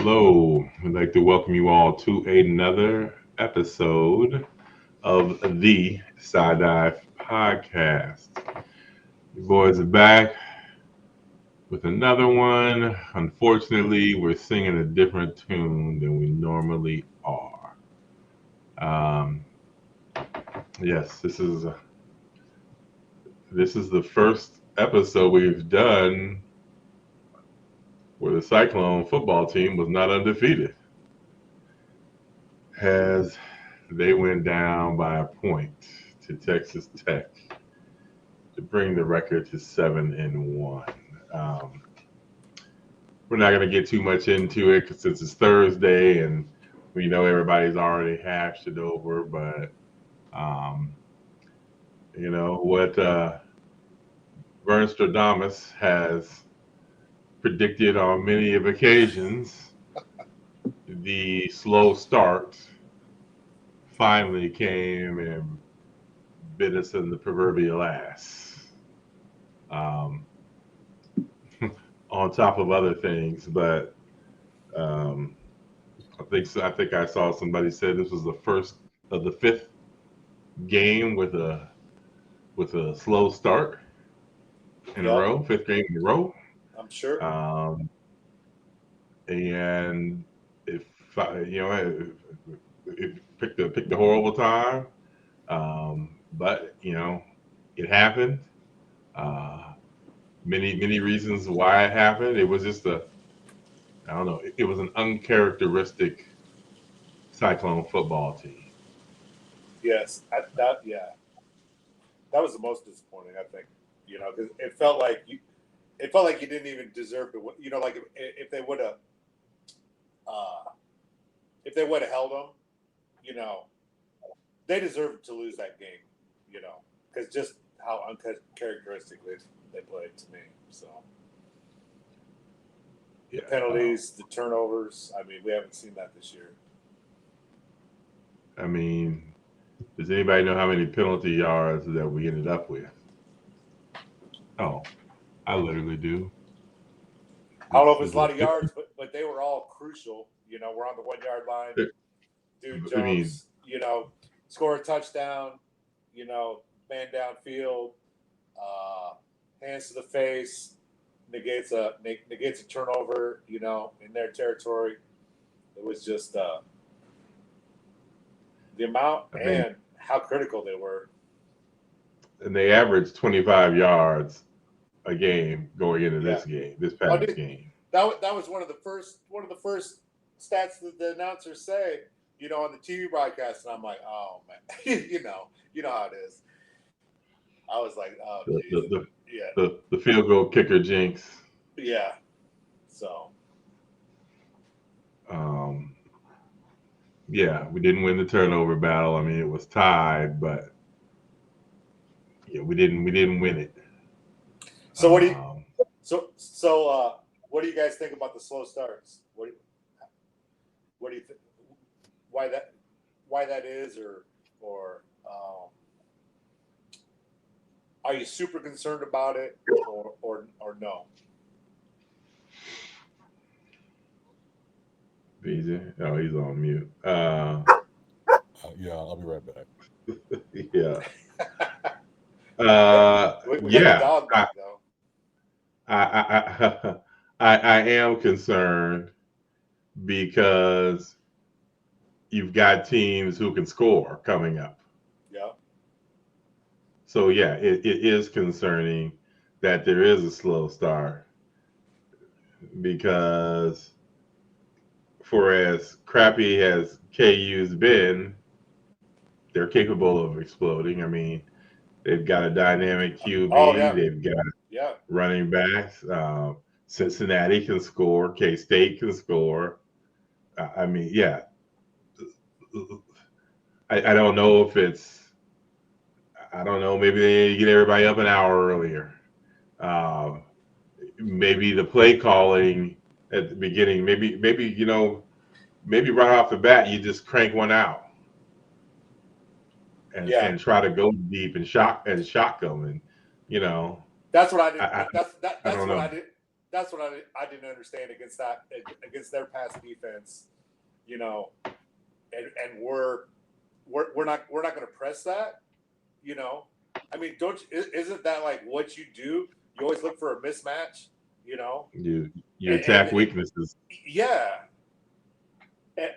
Hello, I'd like to welcome you all to another episode of the Side Dive Podcast. You boys are back with another one. Unfortunately, we're singing a different tune than we normally are. Um, yes, this is the first episode we've done where the Cyclone football team was not undefeated, as they went down by a point to Texas Tech to bring the record to 7-1. Um, we're not going to get too much into it since it's Thursday and we know everybody's already hashed it over. But um, you know what Vernostradamus has predicted on many of occasions, the slow start finally came and bit us in the proverbial ass. Um, on top of other things, but um, I think I saw somebody said this was the first of the fifth game with a slow start in a Yep, row, fifth game in a row, I'm sure. um, and if it picked a horrible time, but it happened. Uh, many reasons why it happened. It was just a I don't know. It was an uncharacteristic Cyclone football team. Yes, that was the most disappointing. I think because it felt like you didn't even deserve to win. Like uh, if they would have held them, you know, they deserved to lose that game. Because just how uncharacteristically they played to me. So the Yeah. penalties, the turnovers. I mean, we haven't seen that this year. I mean, does anybody know how many penalty yards that we ended up with? Oh, I literally do. I don't know if It's, it's a lot of yards, but they were all crucial. We're on the 1 yard line. it, Dude I mean, jumps, score a touchdown, man downfield, uh, hands to the face, negates a turnover, in their territory. It was just the amount I think, and how critical they were. and they averaged 25 yards a game going into Yeah. this Oh, past dude, game. that was one of the first stats that the announcers say, on the TV broadcast, and I'm like, oh man, you know how it is. I was like, oh The the Jesus, the, yeah, the field goal kicker jinx. yeah. So Um, yeah, we didn't win the turnover battle. I mean, it was tied, but yeah, we didn't win it. So what do you Um, what do you guys think about the slow starts? What do you think? Why that is, or are you super concerned about it, or no? BJ, oh, he's on mute. Yeah, I'll be right back. Yeah, We got the yeah. dog I, back though. I, I am concerned because you've got teams who can score coming up. Yeah, So yeah, it is concerning that there is a slow start because for as crappy as KU's been, they're capable of exploding. I mean, they've got a dynamic oh QB, yeah, they've got yeah. running backs. Cincinnati can score, K State can score. I mean, yeah, I don't know if it's, I don't know, maybe they need to get everybody up an hour earlier. Um, Maybe the play calling at the beginning, maybe right off the bat, you just crank one out and, Yeah. and try to go deep and shock them. And, you know, That's what I did. I, I, That's I that's don't what I know. did. that's what I didn't understand against their pass defense, you know, and we're not going to press that, you know. I mean, isn't that like what you do? You always look for a mismatch, you know. You attack weaknesses. Yeah. And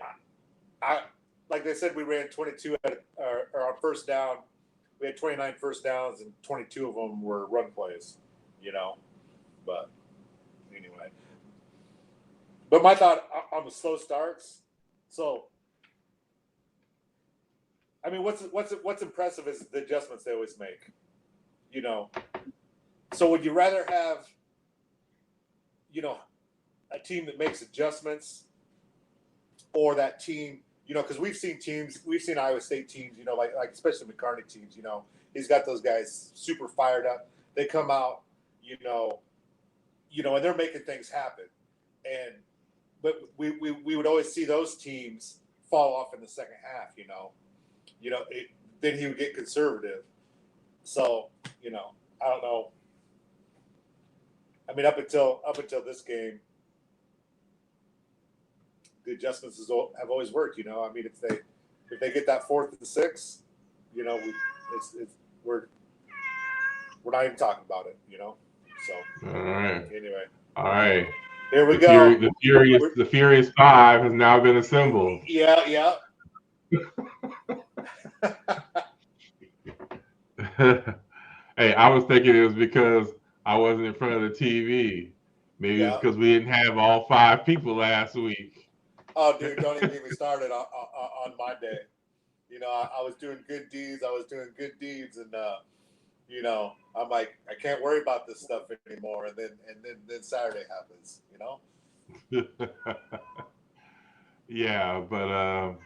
I like they said, we ran 22 or on first down. We had 29 first downs, and 22 of them were run plays, you know. But anyway, but my thought on the slow starts. So, I mean, what's impressive is the adjustments they always make, you know. So, would you rather have, you know, a team that makes adjustments, or that team, you know, because we've seen Iowa State teams, you know, like especially McCartney teams, you know, he's got those guys super fired up. They come out, you know, and they're making things happen. But we would always see those teams fall off in the second half, you know. Then he would get conservative. So, you know, I don't know. I mean, up until this game, the adjustments have always worked. You know, I mean, if they get that 4th and 6, you know, we're not even talking about it. You know, so all right. Anyway, all right. Here we go. The Furious Five has now been assembled. Yeah. Hey, I was thinking it was because I wasn't in front of the TV. Maybe it's because we didn't have all 5 people last week. Oh, dude, don't even get me started on my day. You know, I was doing good deeds. And you know, I'm like, I can't worry about this stuff anymore. And then Saturday happens. You know. Yeah, but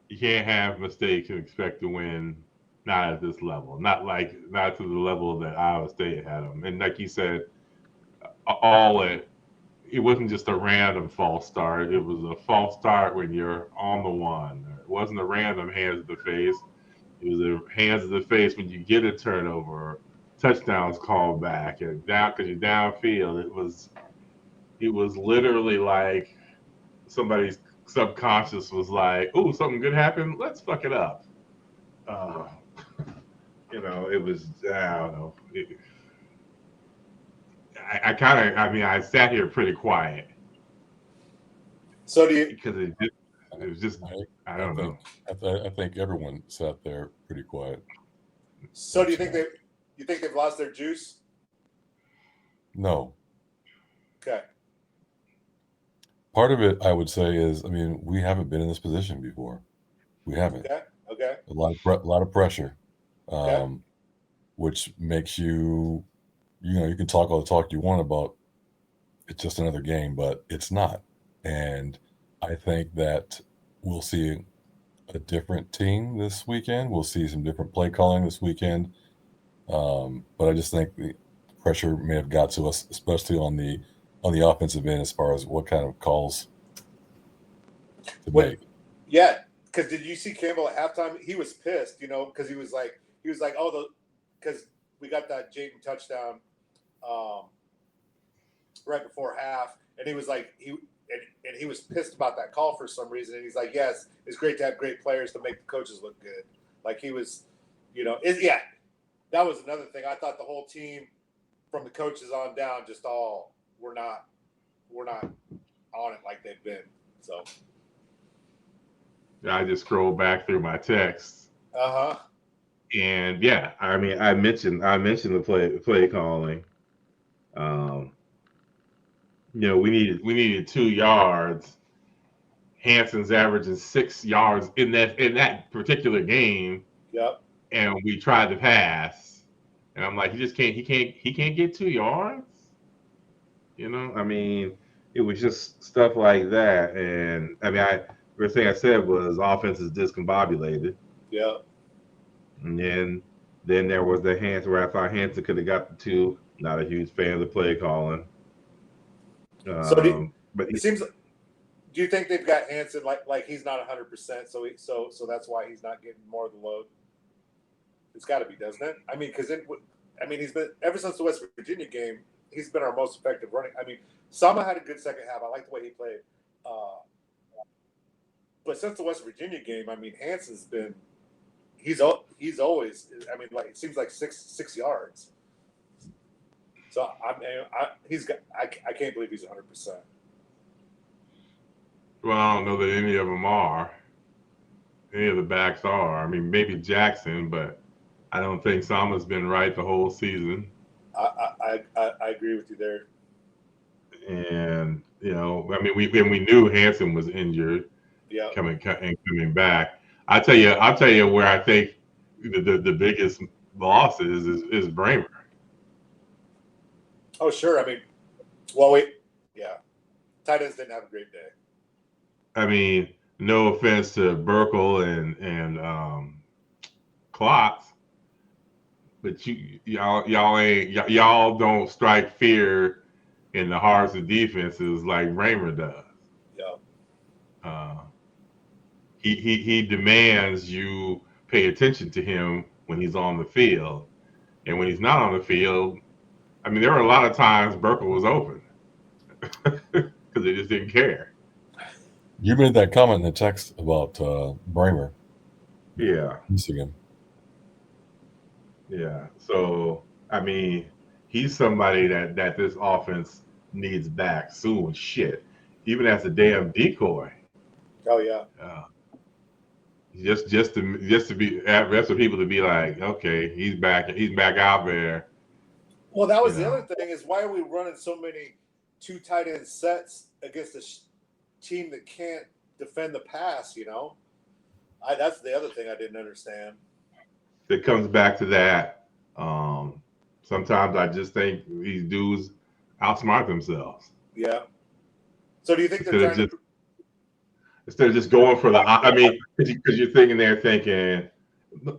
you can't have mistakes and expect to win. Not at this level. Not to the level that Iowa State had them. And like you said, it wasn't just a random false start. It was a false start when you're on the one. It wasn't a random hands to the face. It was a hands to the face when you get a turnover, touchdowns called back, and down because you're downfield. It was literally like somebody's subconscious was like, "Oh, something good happened. Let's fuck it up." You know, it was, I don't know. I sat here pretty quiet. So do you? Because it was just, I don't know. I think everyone sat there pretty quiet. So do you think they've lost their juice? No. Okay. Part of it, I would say, is, I mean, we haven't been in this position before. We haven't. Okay. A lot of pressure, Okay. which makes you know, you can talk all the talk you want about it's just another game, but it's not. And I think that we'll see a different team this weekend. We'll see some different play calling this weekend. But I just think the pressure may have got to us, especially on the offensive end, as far as what kind of calls to make. Yeah, because did you see Campbell at halftime? He was pissed, you know, because he was like, because we got that Jayden touchdown right before half, and he was like, he was pissed about that call for some reason, and he's like, yes, it's great to have great players to make the coaches look good. Like he was, you know, that was another thing. I thought the whole team, from the coaches on down, just all we're not on it like they've been. So I just scrolled back through my texts. And yeah, I mean, I mentioned the play calling. You know, we needed 2 yards. Hanson's averaging 6 yards in that particular game. Yep. And we tried to pass, and I'm like, he can't get 2 yards. You know, I mean, it was just stuff like that. And I mean, the thing I said was offense is discombobulated. Yeah. And then there was the Hanson where I thought Hanson could have got the 2. Not a huge fan of the play calling. But it seems. Do you think they've got Hanson like he's not 100%? So that's why he's not getting more of the load. It's got to be, doesn't it? I mean, because he's been ever since the West Virginia game. he's been our most effective running. I mean, Sama had a good second half. I like the way he played. But since the West Virginia game, I mean, Hanson's been he's always. I mean, like it seems like six yards. So I can't believe he's 100%. Well, I don't know that any of them are. Any of the backs are. I mean, maybe Jackson, but I don't think Sama's been right the whole season. I agree with you there. And I mean, we knew Hanson was injured. Yeah. Coming back. I'll tell you where I think the biggest loss is Bramer. Oh, sure. I mean, tight ends didn't have a great day. I mean, no offense to Burkle and Klotz, but y'all don't strike fear in the hearts of defenses like Bramer does. Yeah. He demands you pay attention to him when he's on the field, and when he's not on the field, I mean, there were a lot of times Burkle was open because they just didn't care. You made that comment in the text about Bramer. Yeah. Michigan. Yeah. So, I mean, he's somebody that this offense needs back soon. Shit. Even as a damn decoy. Oh, yeah. Just to be rest of people to be like, okay, he's back out there. Well, that was the other thing is why are we running so many 2 tight end sets against a team that can't defend the pass? That's the other thing I didn't understand. It comes back to that. Sometimes I just think these dudes outsmart themselves. Yeah. So do you think they're trying to? Instead of just going for I mean, because you're thinking,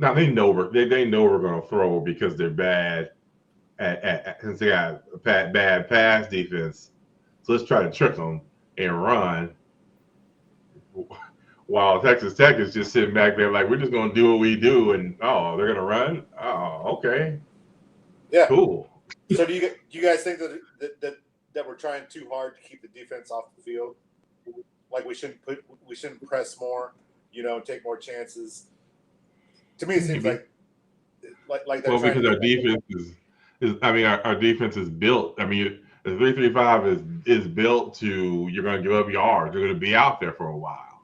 now they know we're going to throw because they're bad since they got a bad pass defense. So let's try to trick them and run. While Texas Tech is just sitting back there like, we're just going to do what we do, and they're going to run. Oh, okay. Yeah. Cool. So do you guys think that we're trying too hard to keep the defense off the field? Like we shouldn't press more, take more chances. To me, it seems like well, because our defense our defense is built. I mean, the 3-3-5 is built to you're going to give up yards. You're going to be out there for a while.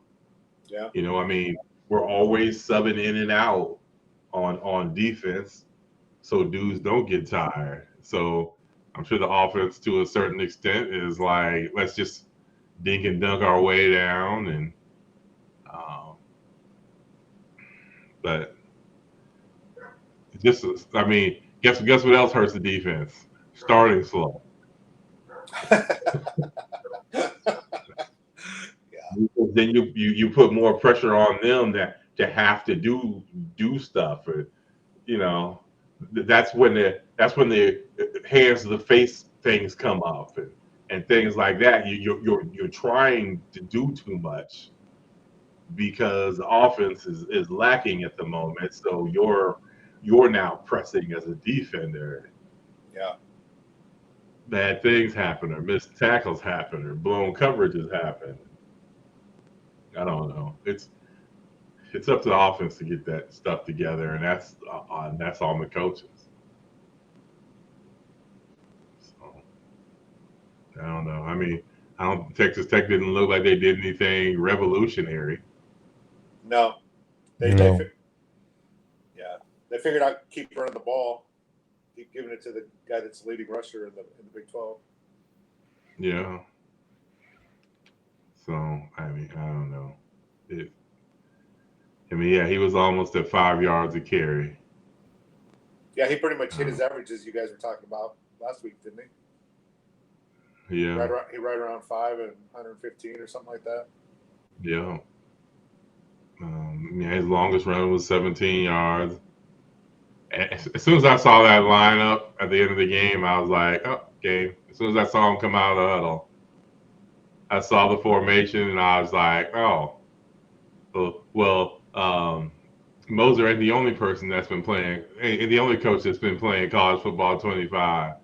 Yeah. I mean, we're always subbing in and out on defense, so dudes don't get tired. So I'm sure the offense, to a certain extent, is like, let's just dink and dunk our way down, and but just, I mean, guess what else hurts the defense? Starting slow. Then you put more pressure on them to have to do stuff, or that's when the hands to the face things come up and things like that. You're trying to do too much because the offense is lacking at the moment. So you're now pressing as a defender. Yeah. Bad things happen, or missed tackles happen, or blown coverages happen. I don't know. It's up to the offense to get that stuff together, and that's on the coaches. So I don't know. I mean, Texas Tech didn't look like they did anything revolutionary. No. They figured out keep running the ball, keep giving it to the guy that's the leading rusher in the Big 12. Yeah. So I mean, I don't know. He was almost at 5 yards a carry. Yeah, he pretty much hit his averages you guys were talking about last week, didn't he? Yeah. Right around 5 and 115 or something like that. Yeah. His longest run was 17 yards. As soon as I saw that lineup at the end of the game, I was like, oh, okay. As soon as I saw him come out of the huddle, I saw the formation, and I was like, oh, well, Moser ain't the only person that's been playing, the only coach that's been playing college football 25.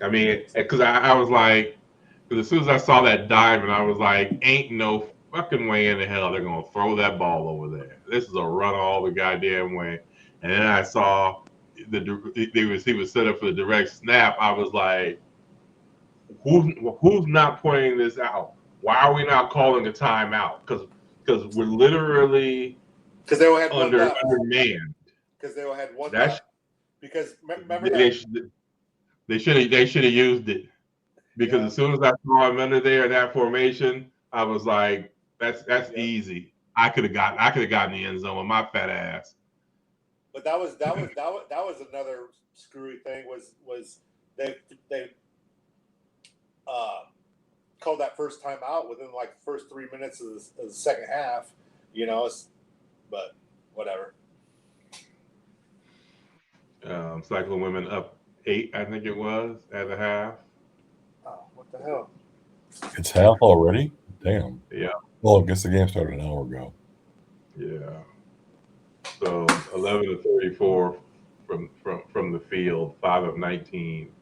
I mean, because I was like, because as soon as I saw that diamond, I was like, ain't no fucking way in the hell they're gonna throw that ball over there. This is a run all the goddamn way. And then I saw the receiver set up for the direct snap. I was like, who's not pointing this out? Why are we not calling a timeout? Because we're literally Because they only had one left. undermanned. Because they only had one That's, left. Because remember that they should have used it. Because as soon as I saw him under there in that formation, I was like, that's easy. I could have gotten the end zone with my fat ass. But that was another screwy thing was they called that first time out within like the first 3 minutes of the second half, but whatever. Cyclone Women up 8, I think it was, at the half. Oh, what the hell? It's half already? Damn. Yeah. Well, I guess the game started an hour ago. Yeah. So 11-34 from the field, 5 of 19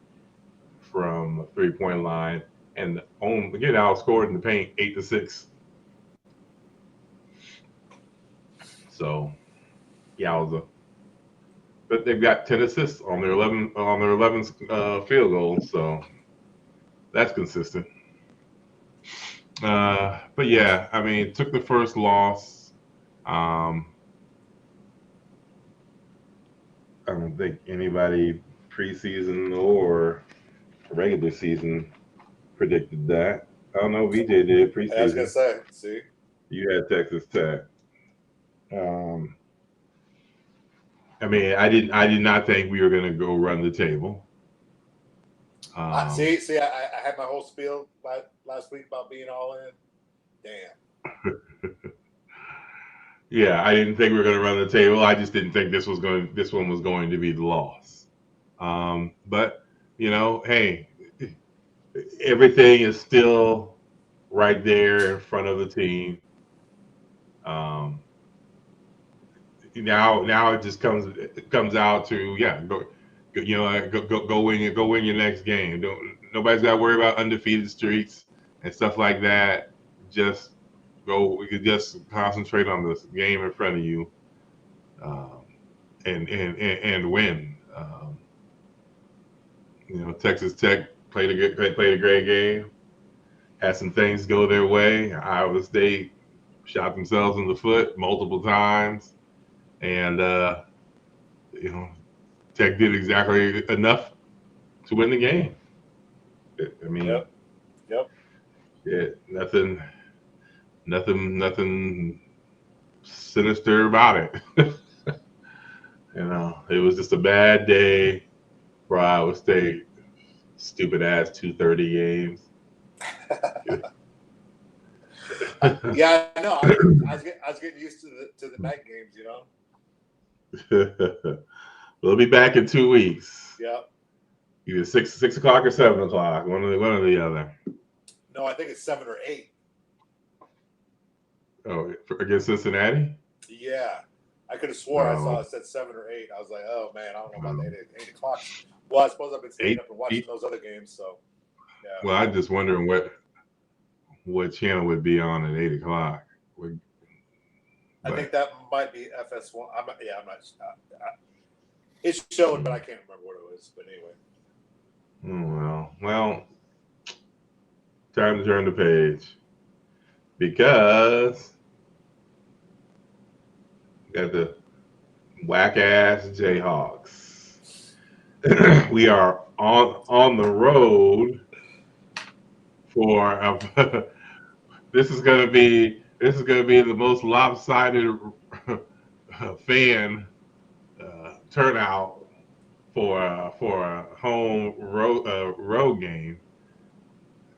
from a 3-point line, and get outscored in the paint 8-6. So, yowza. But they've got 10 assists on their 11 field goals, so that's consistent. But yeah, I mean, took the first loss. I don't think anybody preseason or regular season predicted that. I don't know. VJ did preseason. I was gonna say, see, you had Texas Tech. I mean, I did not think we were going to go run the table. see, I had my whole spiel last week about being all in. Damn. Yeah, I didn't think we were going to run the table. I just didn't think this one was going to be the loss. But hey, everything is still right there in front of the team. Now it just comes out to go win your next game. Nobody's got to worry about undefeated streaks and stuff like that. Just just concentrate on this game in front of you, and win. Texas Tech played a great game. Had some things go their way. Iowa State shot themselves in the foot multiple times. And Tech did exactly enough to win the game. I mean, yep. Yeah, nothing sinister about it. It was just a bad day for Iowa State. Stupid ass 2:30 games. Yeah, I know. I was getting used to the night games, We'll be back in 2 weeks. Yep. Either 6 o'clock or 7 o'clock, one or the other. No, I think it's 7 or 8. Oh, against Cincinnati? Yeah, I could have swore I saw it said 7 or 8. I was like, oh man, I don't know about the 8 o'clock. Well, I suppose I've been staying up and watching those other games, so yeah. Well, I'm just wondering what channel would be on at 8 o'clock. I think that might be FS1. I'm not. It's showing, but I can't remember what it was. But anyway. Well, time to turn the page because we got the whack ass Jayhawks. We are on the road for this is gonna be the most lopsided fan turnout for a home road game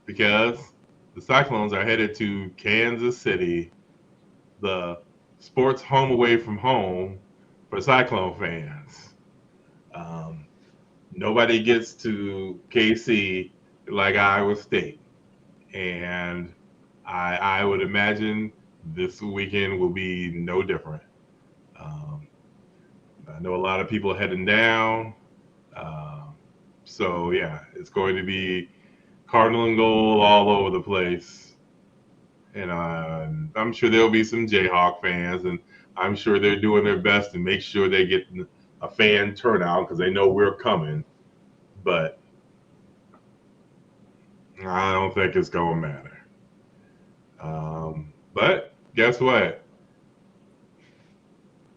because the Cyclones are headed to Kansas City, the sports home away from home for Cyclone fans. Nobody gets to KC like Iowa State, and I would imagine this weekend will be no different. I know a lot of people heading down. So yeah, it's going to be Cardinal and gold all over the place, and I'm sure there'll be some Jayhawk fans, and I'm sure they're doing their best to make sure they get a fan turnout because they know we're coming. But I don't think it's gonna matter. But guess what?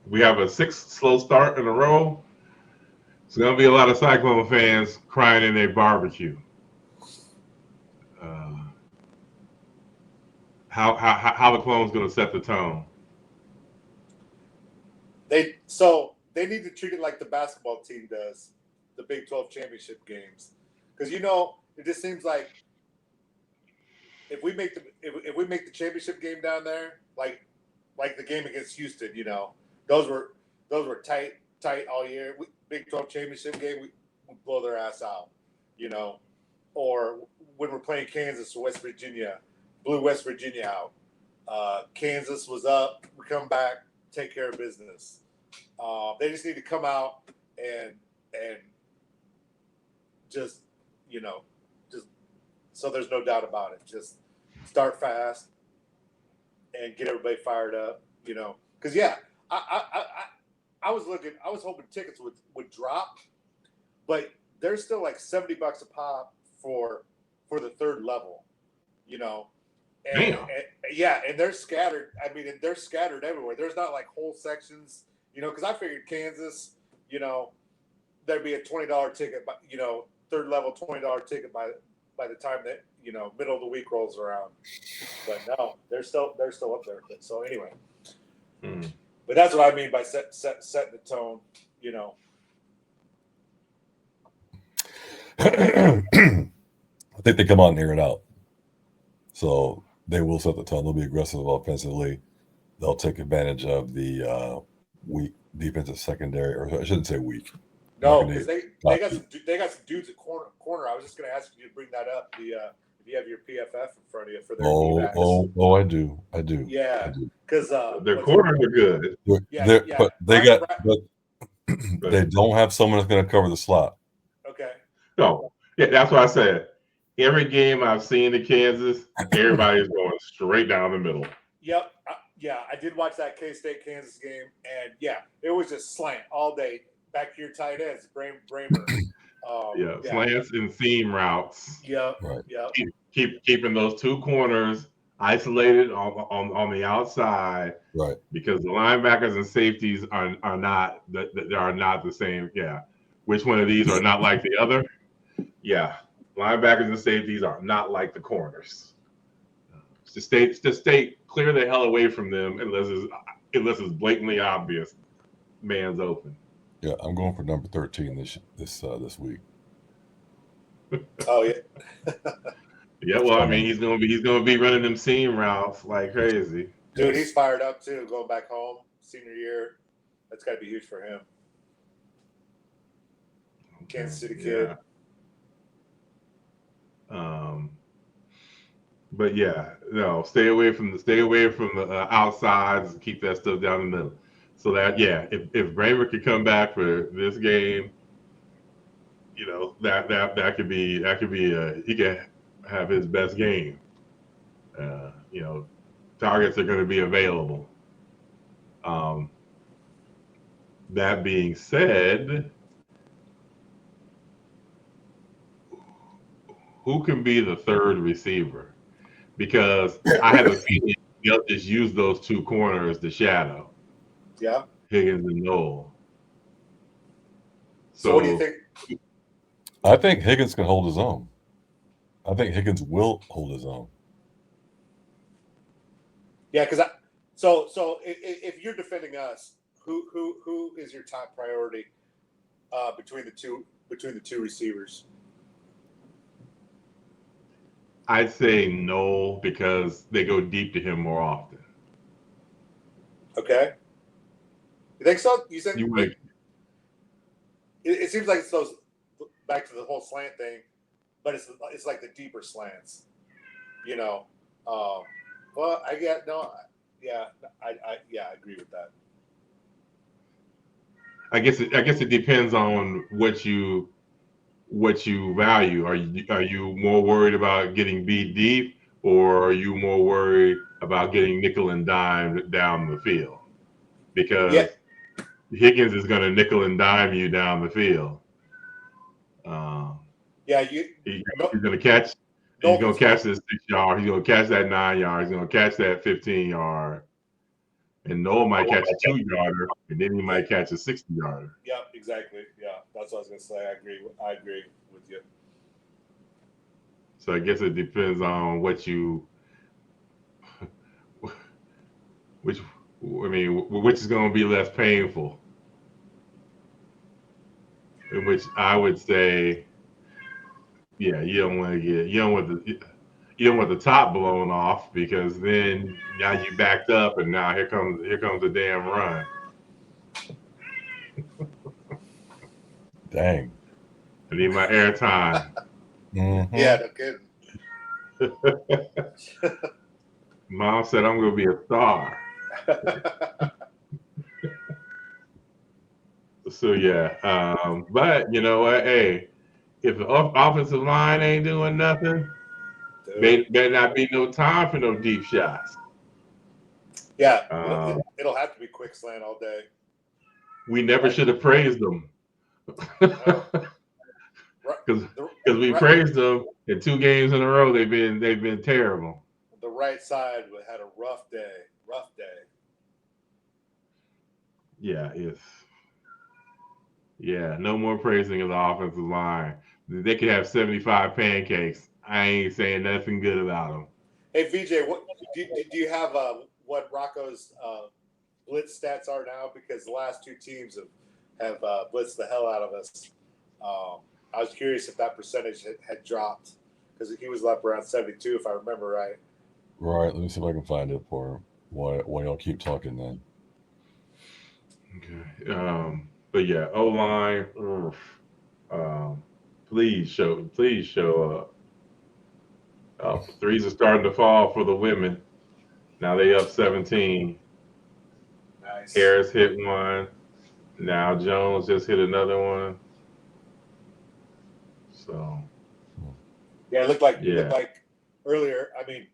We have a sixth slow start in a row. It's gonna be a lot of Cyclone fans crying in their barbecue. Uh, how the clone's gonna set the tone? They need to treat it like the basketball team does, the Big 12 championship games, because it just seems like if we make the championship game down there, like the game against Houston, those were tight all year. Big 12 championship game, we blow their ass out, you know, or when we're playing Kansas or West Virginia, blew West Virginia out. Kansas was up, we come back, take care of business. They just need to come out and just just so there's no doubt about it. Just start fast and get everybody fired up. Because I was hoping tickets would drop, but there's still like $70 a pop for the third level. And, Damn. and they're scattered. I mean, they're scattered everywhere. There's not like whole sections. Because I figured Kansas, there'd be a $20 ticket, but third level $20 ticket by the time that middle of the week rolls around. But no, they're still up there. So anyway, but that's what I mean by setting the tone. I think they come out and air it out. So they will set the tone. They'll be aggressive offensively. They'll take advantage of the weak defensive secondary, or I shouldn't say weak. No, because they got some dudes at corner. I was just going to ask you to bring that up. If you have your PFF in front of you for their D-backs. I do. Yeah, because their corners are good. But they don't have someone that's going to cover the slot. Okay. No, yeah, that's what I said. Every game I've seen in Kansas, everybody's going straight down the middle. Yep. I did watch that K-State Kansas game, and it was just slant all day. Back to your tight ends, Bramer. Slants and seam routes. Yep. Right. Yep. Keeping those two corners isolated on the outside. Right. Because the linebackers and safeties are not the same. Yeah. Which one of these are not like the other? Yeah. Linebackers and safeties are not like the corners. Just stay clear the hell away from them unless it's blatantly obvious man's open. Yeah, I'm going for number 13 this week. Oh yeah. Yeah, well, I mean, he's gonna be running them seam routes like crazy. Dude, he's fired up too. Going back home, senior year, that's got to be huge for him. Kansas City kid. But yeah, no, stay away from the outsides and keep that stuff down the middle. So that if Bramer could come back for this game, that could be he could have his best game. Targets are going to be available. That being said, who can be the third receiver? Because I have a feeling they'll just use those two corners to shadow. Yeah. Higgins and Noel. So what do you think? I think Higgins can hold his own. I think Higgins will hold his own. Yeah, because so if you're defending us, who is your top priority between the two receivers? I'd say Noel because they go deep to him more often. Okay. You think so? You said it seems like it's those back to the whole slant thing, but it's like the deeper slants. Well, I get no. Yeah, I agree with that. I guess it depends on what you value. Are you more worried about getting beat deep, or are you more worried about getting nickel and dime down the field? Yeah, Because Higgins is going to nickel and dime you down the field. Um, yeah. No, he's going to catch. He's no going to catch this 6 yard. He's going to catch that 9 yard. He's going to catch that 15 yard. And Noah might catch a 2 yarder, and then he might catch a 60 yarder. Yeah, exactly. Yeah, that's what I was gonna say. I agree. I agree with you. So I guess it depends on which which is going to be less painful. In which I would say, yeah, you don't want the top blown off, because then now you backed up, and now here comes the damn run. Dang. I need my airtime. Mhm. Yeah, no kidding. Mom said I'm going to be a star. So yeah, but you know what? Hey, if the offensive line ain't doing nothing, better not be no time for no deep shots. Yeah, Um, it'll have to be quick slant all day. we never should have praised them, because we praised them in 2 games in a row. They've been terrible. The right side had a rough day. Rough day. Yeah, no more praising of the offensive line. They could have 75 pancakes. I ain't saying nothing good about them. Hey VJ, what do you have? What Rocco's blitz stats are now? Because the last 2 teams have blitzed the hell out of us. I was curious if that percentage had dropped, because he was up around 72, if I remember right. Right. Let me see if I can find it for him. While y'all keep talking then. Okay. But yeah, O line. Please show up. Threes are starting to fall for the women. Now they up 17. Nice. Harris hit one. Now Jones just hit another one. So yeah, it looked like earlier. I mean,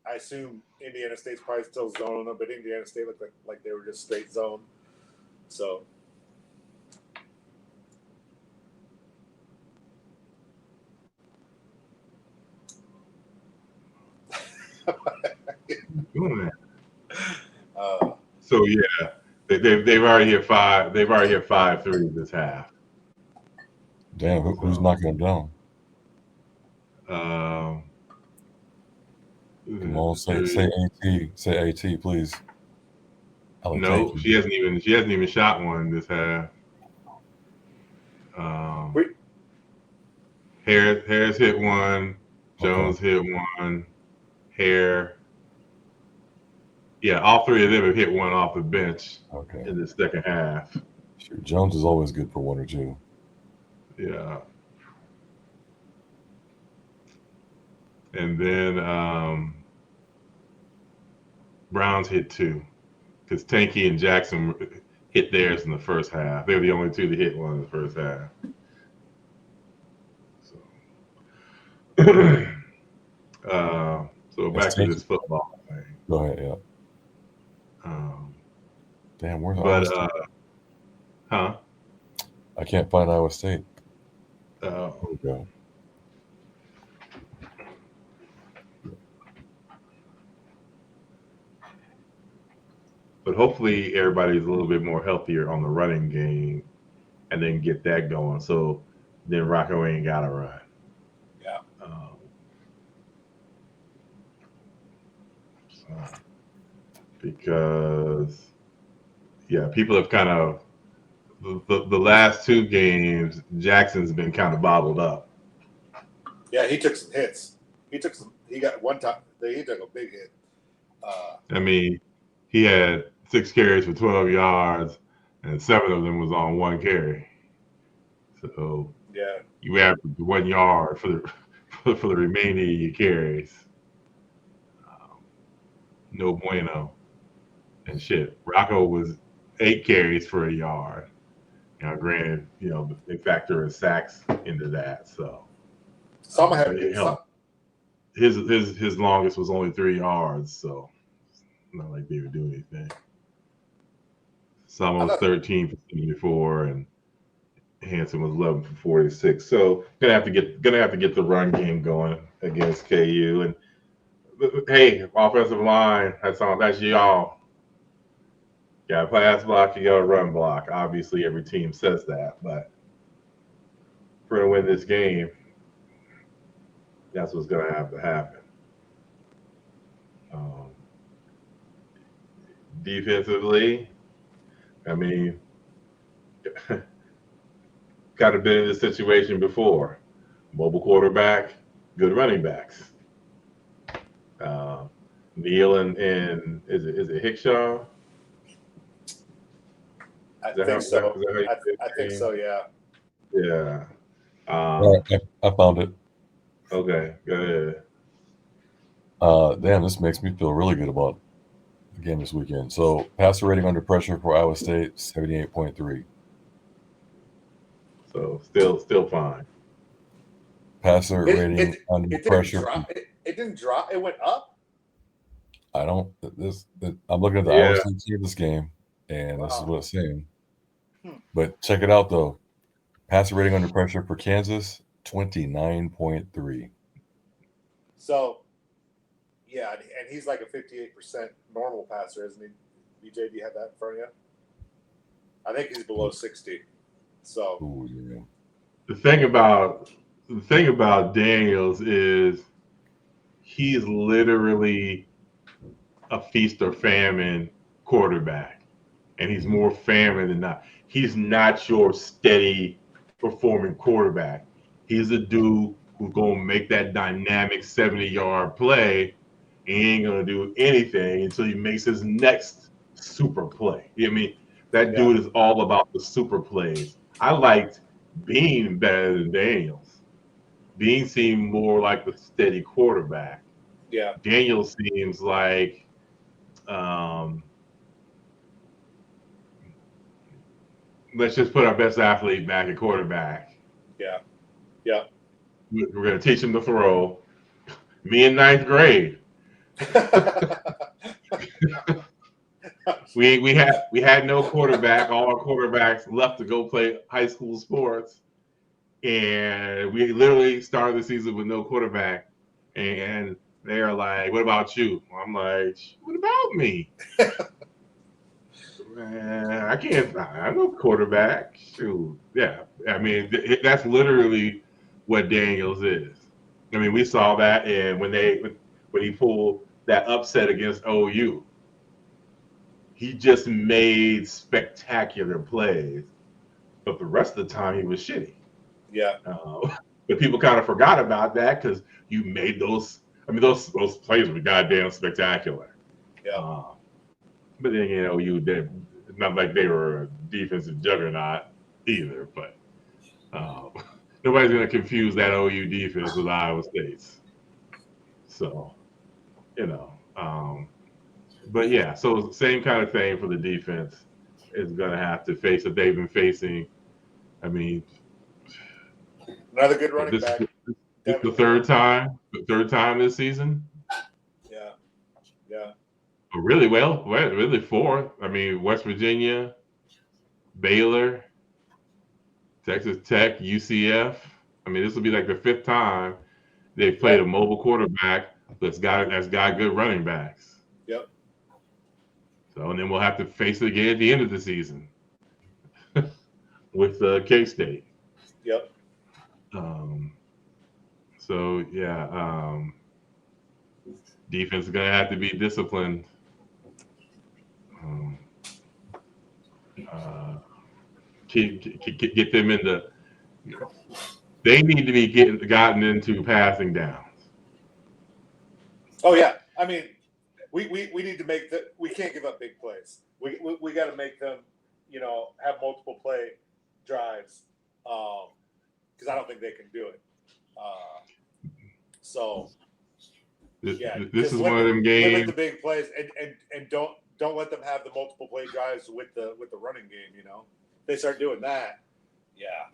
I assume Indiana State's probably still zoning them, but Indiana State looked like they were just straight zone. So doing that. So yeah, they've already hit 5. They've already hit 5 threes this half. Damn, who's knocking them down? Come on, say AT. Say AT, please. No, she hasn't even shot one this half. Harris hit one. Jones hit one. Hare. Yeah, all 3 of them have hit one off the bench in the second half. Shoot, Jones is always good for 1 or 2. Yeah. And then Browns hit 2, because Tanky and Jackson hit theirs in the first half. They were the only 2 to hit one in the first half. So back to this football thing. Go ahead, yeah. Damn, where's Iowa State? Huh? I can't find Iowa State. Okay. But hopefully everybody's a little bit more healthier on the running game, and then get that going. So then Rocco ain't got to run. Yeah. Because people have kind of the last 2 games, Jackson's been kind of bottled up. Yeah, he took some hits. He got one time. He took a big hit. I mean, he had 6 carries for 12 yards, and 7 of them was on 1 carry. So yeah, you average 1 yard for the remaining of your carries. No bueno. And shit, Rocco was 8 carries for a yard. Now, granted, they factor in sacks into that. So, Some have his longest was only 3 yards. So, not like they would do anything. Some was 13 for 74, and Hanson was 11 for 46. So gonna have to get the run game going against KU. And hey, offensive line, that's y'all. You got pass block, you got to run block. Obviously, every team says that, but if we're gonna win this game, that's what's gonna have to happen. Defensively, I mean, kind of been in this situation before. Mobile quarterback, good running backs. Neal and is it Hickshaw? I think so. I think so. Yeah. Yeah. I found it. Okay, go ahead. Damn, this makes me feel really good about the game this weekend. So, passer rating under pressure for Iowa State, 78.3. So still fine. Passer rating under pressure. It didn't drop. It went up. I don't. I'm looking at the Iowa State Kansas game, and this is what it's saying. But check it out though. Passer rating under pressure for Kansas, 29.3. So, yeah, and he's like a 58% normal passer, isn't he? BJ, do you have that in front of you? I think he's below 60. So, ooh, yeah. The thing about Daniels is he's literally a feast or famine quarterback, and he's more famine than not. He's not your steady performing quarterback. He's a dude who's gonna make that dynamic 70-yard play. He ain't gonna do anything until he makes his next super play. You know what I mean? That dude is all about the super plays. I liked Bean better than Daniels. Bean seemed more like the steady quarterback. Yeah. Daniels seems like let's just put our best athlete back at quarterback. Yeah. Yeah. We're going to teach him to throw. Me in 9th grade. we had no quarterback. All our quarterbacks left to go play high school sports. And we literally started the season with no quarterback. And they're like, what about you? I'm like, what about me? Man, I'm no quarterback. Shoot. Yeah. I mean, that's literally what Daniels is. I mean, we saw that and when he pulled that upset against OU. He just made spectacular plays. But the rest of the time he was shitty. Yeah. But people kind of forgot about that because you made those. I mean, those plays were goddamn spectacular. Yeah. But then you did not like they were a defensive juggernaut either. But nobody's going to confuse that OU defense with Iowa State's. So, but yeah, so same kind of thing for the defense is going to have to face that they've been facing. I mean, another good running back. It's the third time this season. Yeah. Yeah. Really really fourth. I mean, West Virginia, Baylor, Texas Tech, UCF. I mean, this will be like the 5th time they've played a mobile quarterback that's got good running backs. Yep. So, and then we'll have to face it again at the end of the season with K-State. Yep. So yeah, defense is gonna have to be disciplined. Get them into. They need to be gotten into passing downs. Oh yeah, I mean, we need to make we can't give up big plays. We got to make them, have multiple play drives, because I don't think they can do it. So this is one of them games. Limit the big plays and don't let them have the multiple play drives with the running game. they start doing that, yeah.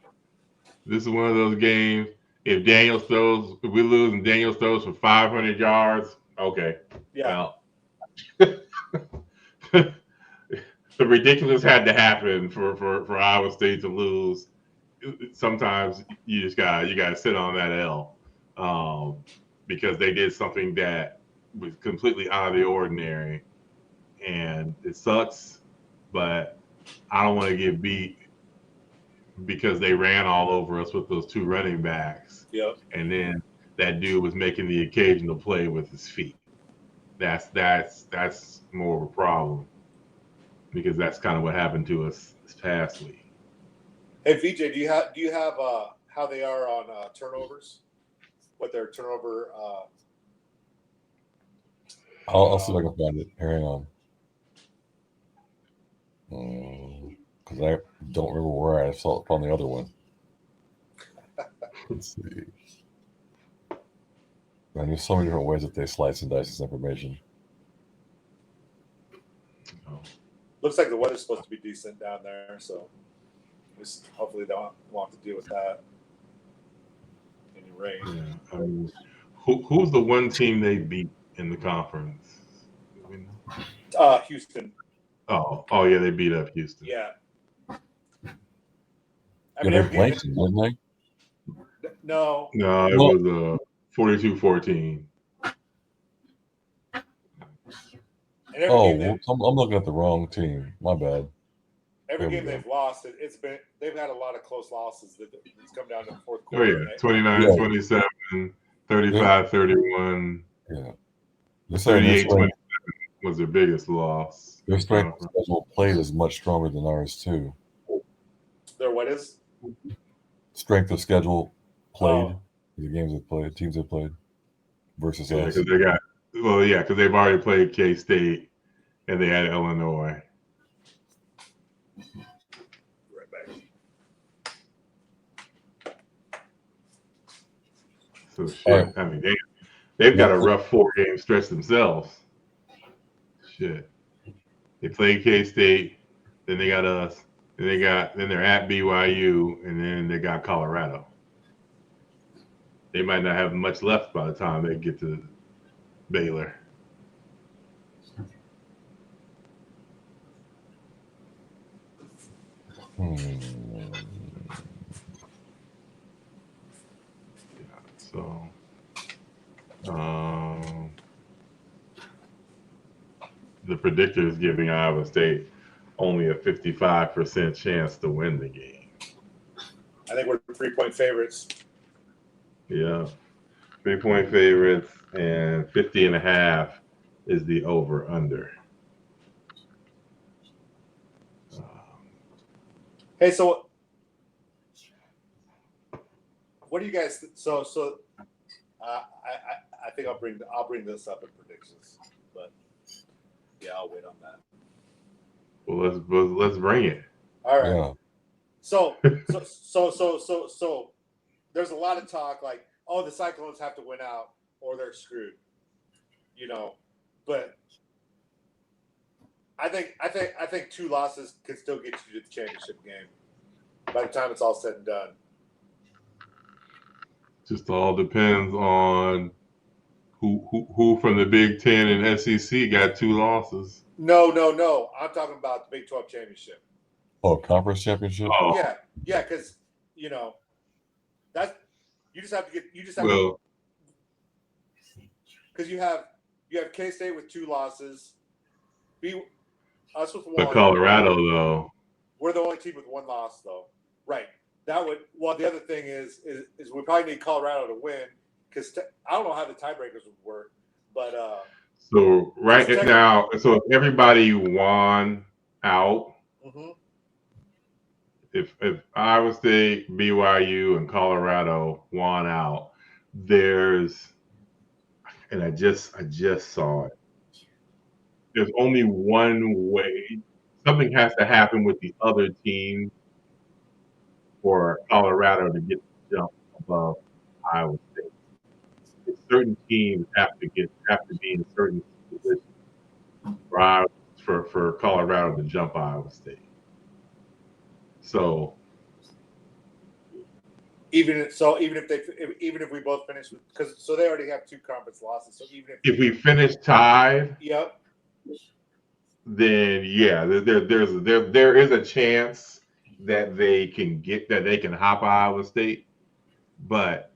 This is one of those games. If we lose and Daniels throws for 500 yards, okay. Yeah. Well, the ridiculous had to happen for Iowa State to lose. Sometimes you gotta sit on that L, because they did something that was completely out of the ordinary, and it sucks. But I don't want to get beat because they ran all over us with those two running backs. Yep. And then that dude was making the occasional play with his feet. That's more of a problem, because that's kind of what happened to us this past week. Hey VJ, do you have how they are on turnovers? What their turnover? I'll see if I can find it. Hang on. Because I don't remember where I saw it on the other one. Let's see. Man, there's so many different ways that they slice and dice this information. Looks like the weather's supposed to be decent down there, so hopefully they won't have to deal with that. Any rain. Yeah, I mean, who's the one team they beat in the conference? Houston. Oh yeah, they beat up Houston. Yeah. I Yeah, mean, they every game. blanked them, didn't they? No. No, it was 42-14. And every game I'm looking at the wrong team. My bad. every There we game go. they've lost, they've had a lot of close losses that's come down to the fourth Oh quarter. yeah, 29-27, 35-31, Yeah. They're saying 38-27 was their biggest loss. their strength of schedule played is much stronger than ours too. Their what is? Strength of schedule played, the games they played, teams they played versus us. Because they've already played K-State and they had Illinois. Right back. So shit. Right. I mean, they've got a rough 4-game stretch themselves. Shit. They played K-State, then they got us, then they're at BYU, and then they got Colorado. They might not have much left by the time they get to Baylor. So, the predictor is giving Iowa State only a 55% chance to win the game. I think we're 3-point favorites. Yeah, 3-point favorites, and 50.5 is the over/under. Hey, so what do you guys? I think I'll bring this up in predictions, but yeah, I'll wait on that. Well, let's bring it. All right. Yeah. So there's a lot of talk like, oh, the Cyclones have to win out or they're screwed, But I think 2 losses can still get you to the championship game by the time it's all said and done. Just all depends on who from the Big Ten and SEC got 2 losses. No. I'm talking about the Big 12 championship. Oh, conference championship? Oh. Yeah, because that's you just have to because you have K-State with 2 losses, us with 1. But Colorado though, we're the only team with 1 loss though, right? That would the other thing is we probably need Colorado to win because I don't know how the tiebreakers would work, but so right now, so if everybody won out. Mm-hmm. If Iowa State, BYU, and Colorado won out, and I just saw it. There's only one way. Something has to happen with the other team for Colorado to get the jump above Iowa State. Certain teams have to be in certain positions for Colorado to jump Iowa State. So even if we both finish, because so they already have 2 conference losses. So even if we finish tied, yep, then yeah, there is a chance that they can hop Iowa State, but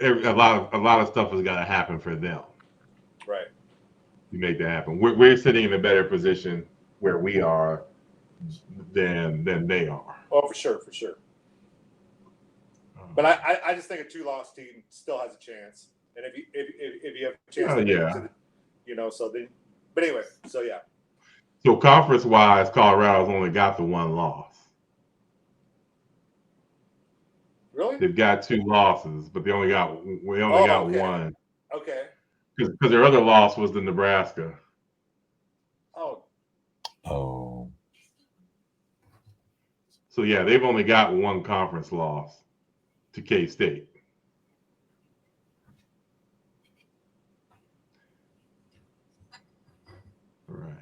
a lot of stuff has got to happen for them right. to make that happen. We're sitting in a better position where we are than they are. Oh, for sure. But I just think a 2-loss team still has a chance, and if you have a chance to make it to the, so then. But anyway, so yeah. So conference wise, Colorado's only got the 1 loss. Really? They've got 2 losses, but we only got okay. 1. Okay. Because their other loss was to Nebraska. Oh. So yeah, they've only got 1 conference loss to K-State. Right.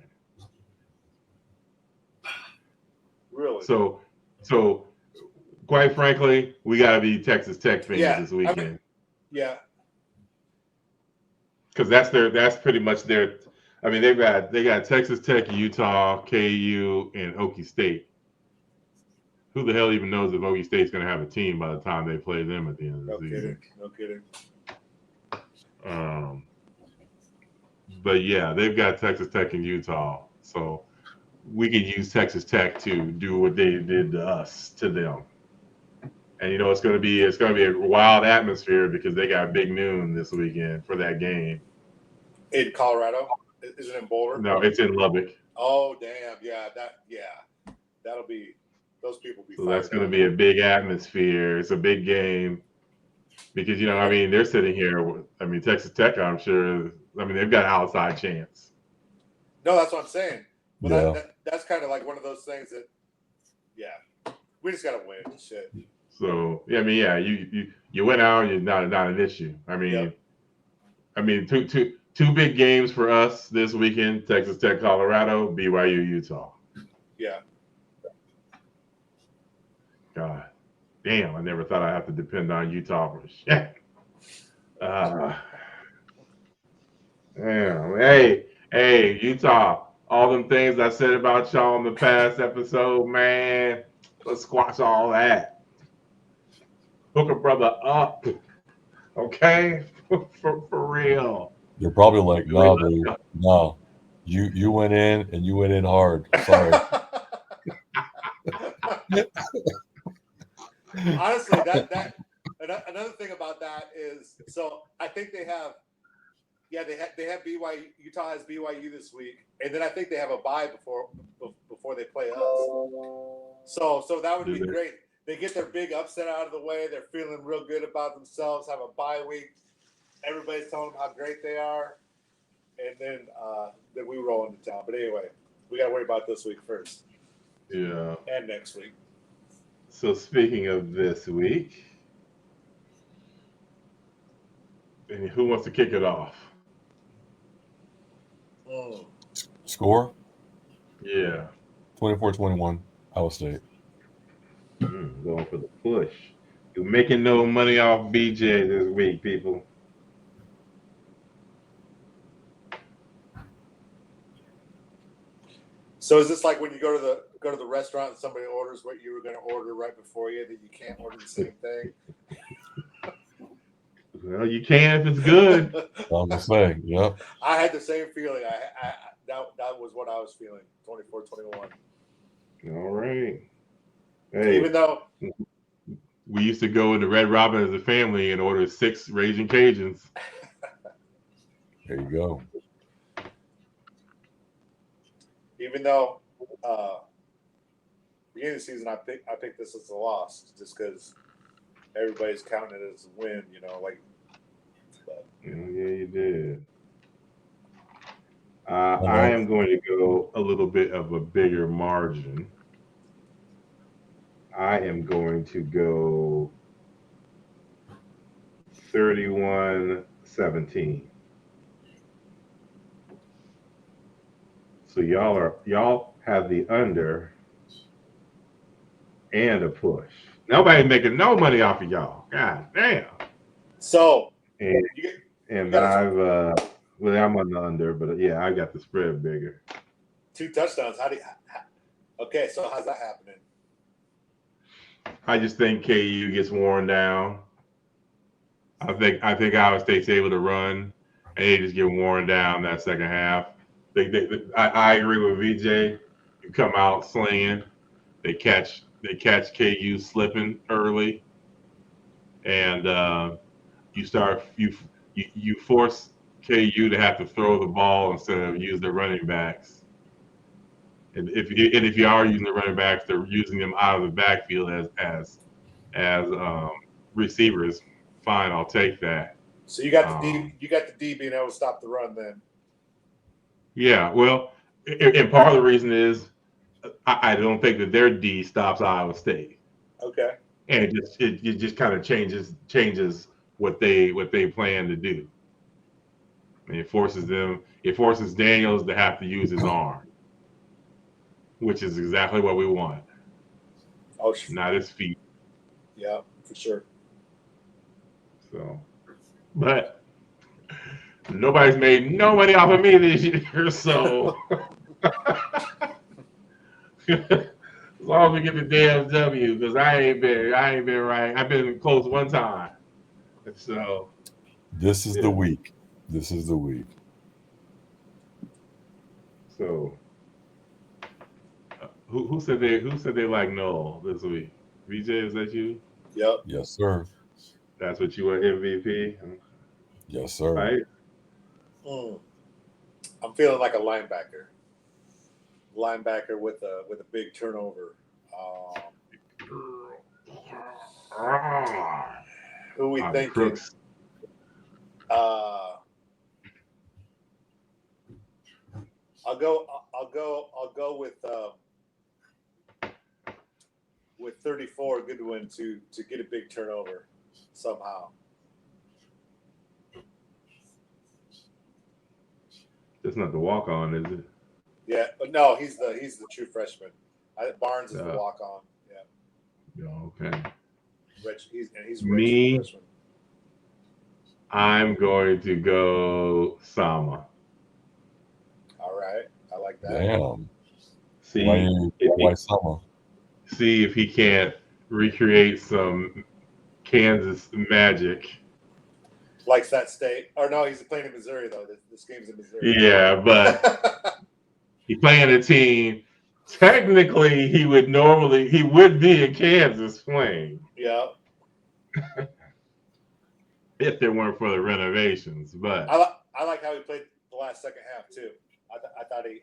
Really? So quite frankly, we got to be Texas Tech fans this weekend. Yeah. Because that's pretty much their. I mean, they got Texas Tech, Utah, KU, and Okie State. Who the hell even knows if Okie State's going to have a team by the time they play them at the end of the season? No kidding. But yeah, they've got Texas Tech and Utah, so we can use Texas Tech to do what they did to them. And it's going to be a wild atmosphere because they got Big Noon this weekend for that game. In Colorado, is it in Boulder? No, it's in Lubbock. Oh damn! Yeah, that'll be. Those people be. So that's going to be a big atmosphere. It's a big game because I mean, they're sitting here. I mean, Texas Tech, I'm sure. I mean, they've got an outside chance. No, that's what I'm saying. But Yeah. that's kind of like one of those things that, we just gotta win. Shit. So I mean, yeah, you went out, you're not an issue. I mean, Yep. I mean, two big games for us this weekend: Texas Tech, Colorado, BYU, Utah. Yeah. God damn, I never thought I'd have to depend on Utah for shit. Damn. Hey, Utah. All them things I said about y'all in the past episode, man. Let's squash all that. Hook a brother up. Okay? for real. You're probably like, nah, dude. Nah. You went in and you went in hard. Sorry. Honestly, that another thing about that is, so I think they have BYU. Utah has BYU this week, and then I think they have a bye before they play us. So that would be great. They get their big upset out of the way. They're feeling real good about themselves. Have a bye week. Everybody's telling them how great they are, and then we roll into town. But anyway, we got to worry about this week first. Yeah. And next week. So speaking of this week, and who wants to kick it off? Score? Yeah. 24-21, Iowa State. Going for the push. You're making no money off BJ this week, people. So is this like when you go to the restaurant and somebody orders what you were going to order right before you, that you can't order the same thing? Well, you can if it's good. I'm just saying, yep. I had the same feeling. That was what I was feeling. 24-21. All right. Hey, even though we used to go into Red Robin as a family and order 6 Raging Cajuns. There you go. Even though beginning of the season, I picked this as a loss just because everybody's counting it as a win. Yeah, you did. I am going to go a little bit of a bigger margin. I am going to go 31-17. So y'all have the under and a push. Nobody's making no money off of y'all. God damn. So And you get and gotta- I've well, I'm on the under, but yeah, I got the spread bigger. 2 touchdowns. Okay, so how's that happening? I just think KU gets worn down. I think Iowa State's able to run, and they just get worn down that second half. I agree with VJ. You come out slinging, they catch KU slipping early, and you force KU to have to throw the ball instead of use their running backs. And if you are using the running backs, they're using them out of the backfield as receivers. Fine, I'll take that. So you got the D. You got the D being able to stop the run. Then. Yeah, well, and part of the reason is I don't think that their D stops Iowa State. Okay. And it just kind of changes what they plan to do. And it forces Daniels to have to use his arm, which is exactly what we want. Oh, not his feet. Yeah, for sure. So, but nobody's made no money off of me this year, so as long as we get the damn W, because I ain't been right. I've been close one time. So this is the week. This is the week. So who said they like Noel this week? VJ, is that you? Yep. Yes, sir. That's what you were MVP? Yes, sir. Right? I'm feeling like a linebacker. Linebacker with a big turnover. Who we thinking? Crooks. I'll go with 34 Goodwin to get a big turnover somehow. That's not the walk on, is it? Yeah, but no, he's the true freshman. Barnes is the walk on. Yeah. Okay. He's me. freshman. I'm going to go Sama. All right, I like that. Damn. See, why Sama? See if he can't recreate some Kansas magic. Likes that state. Or no, he's playing in Missouri though. This game's in Missouri. Yeah, but he's playing a team. Technically, he would be in Kansas playing. Yeah. If there weren't for the renovations, but I like how he played the last second half too. I thought he.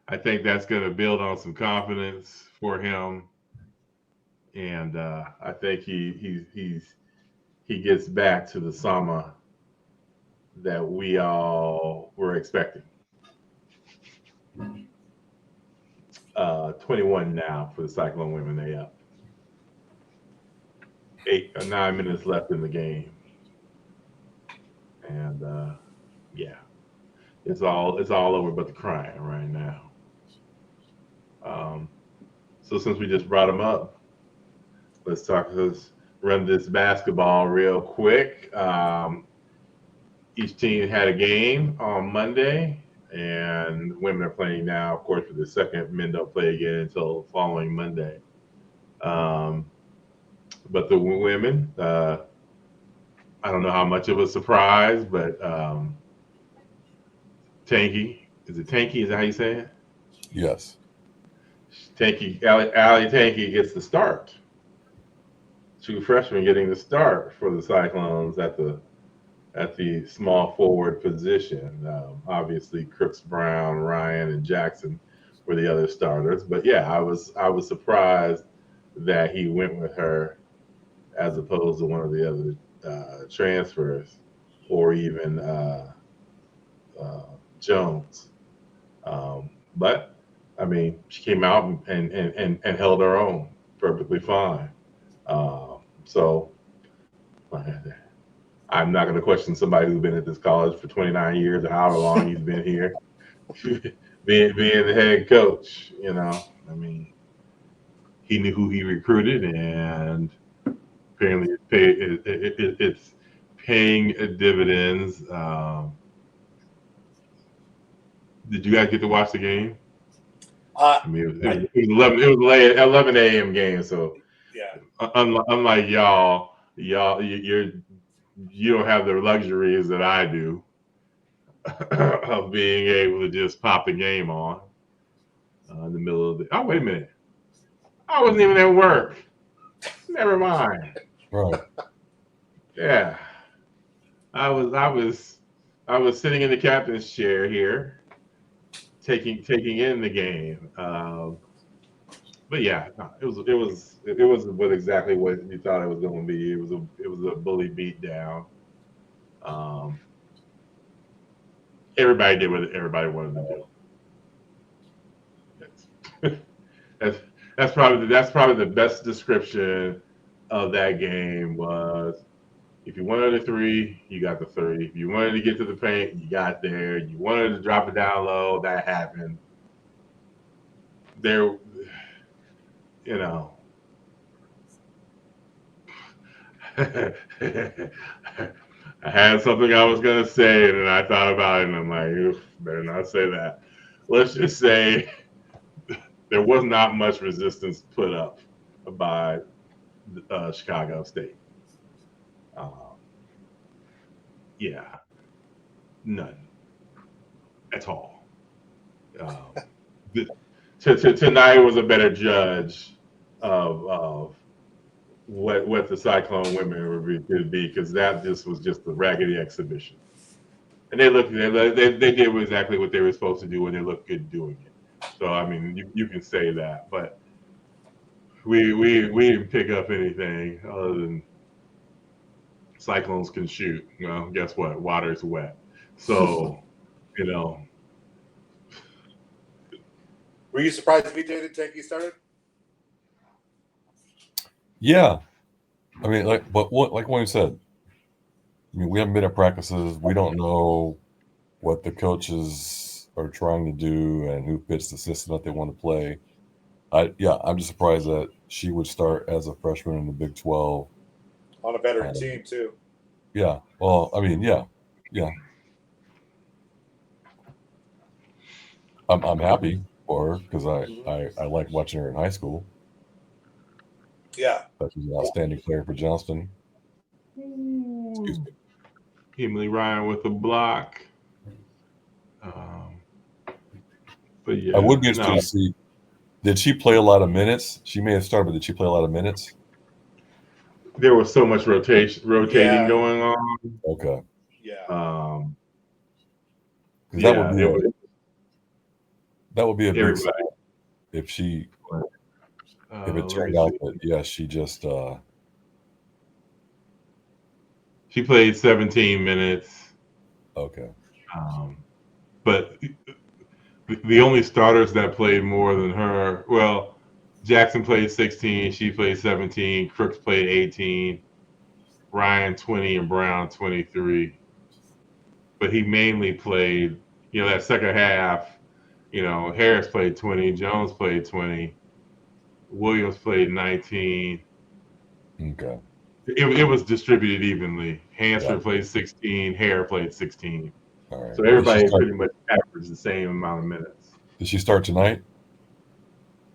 I think that's going to build on some confidence for him, and I think he gets back to the Sama that we all were expecting. 21 now for the Cyclone Women. They up. 8 or 9 minutes left in the game, and it's all over but the crying right now. So since we just brought them up, let's run this basketball real quick. Each team had a game on Monday, and women are playing now, of course, for the second. Men don't play again until following Monday. But the women, I don't know how much of a surprise, but Tanky, is it Tanky? Is that how you say it? Yes. Tanky, Allie Tanky gets the start. 2 freshmen getting the start for the Cyclones at the small forward position. Obviously, Crooks, Brown, Ryan, and Jackson were the other starters. But yeah, I was surprised that he went with her as opposed to one of the other transfers, or even Jones. But I mean, she came out and held her own perfectly fine. So I'm not going to question somebody who's been at this college for 29 years or however long he's been here, being the head coach. I mean, he knew who he recruited, and apparently it's paying dividends. Did you guys get to watch the game? Uh, I mean, it was 11. It was late 11 a.m. game. So yeah. unlike y'all you don't have the luxuries that I do of being able to just pop the game on in the middle of the. Oh, wait a minute! I wasn't even at work. Never mind. Right. Yeah, I was sitting in the captain's chair here, taking in the game. But yeah, no, it was what exactly what you thought it was going to be. It was a bully beat down. Um, everybody did what everybody wanted to do. That's that's probably the best description of that game was if you wanted a three, you got the three. If you wanted to get to the paint, you got there. You wanted to drop it down low, that happened. There, you know. I had something I was gonna say, and then I thought about it, and I'm like, "Oof, better not say that." Let's just say there was not much resistance put up by Chicago State. Um, yeah, none at all. Um, tonight was a better judge of what the Cyclone Women would be because that just was just a raggedy exhibition. And they did exactly what they were supposed to do and they looked good doing it. So I mean you can say that, but we didn't pick up anything other than cyclones can shoot. Well, guess what? Water's wet. So, you know, Were you surprised VJ didn't take you started? Yeah. I mean, like when you said, I mean, we haven't been at practices. We don't know what the coaches are trying to do and who fits the system that they want to play. I'm just surprised that she would start as a freshman in the Big 12. On a veteran team too. Yeah. Well, I mean, yeah. I'm happy for her because I like watching her in high school. Yeah. But she's an outstanding player for Johnston. Excuse me. Emily Ryan with a block. Um, but yeah, I would be interested no, to see. Did she play a lot of minutes? She may have started, but did she play a lot of minutes? there was so much rotating Yeah. going on. Okay. Yeah. Because Yeah, it was that would be a big everybody. step if if it Let me turned out see. that she just She played 17 minutes, okay. but the only starters that played more than her, well, Jackson played 16, she played 17, Crooks played 18, Ryan 20, and Brown 23. But he mainly played, that second half. Harris played 20, Jones played 20, Williams played 19. Okay. It was distributed evenly. Yeah. Hansford played 16, Hare played 16. All right. So everybody pretty much averaged the same amount of minutes. Did she start tonight?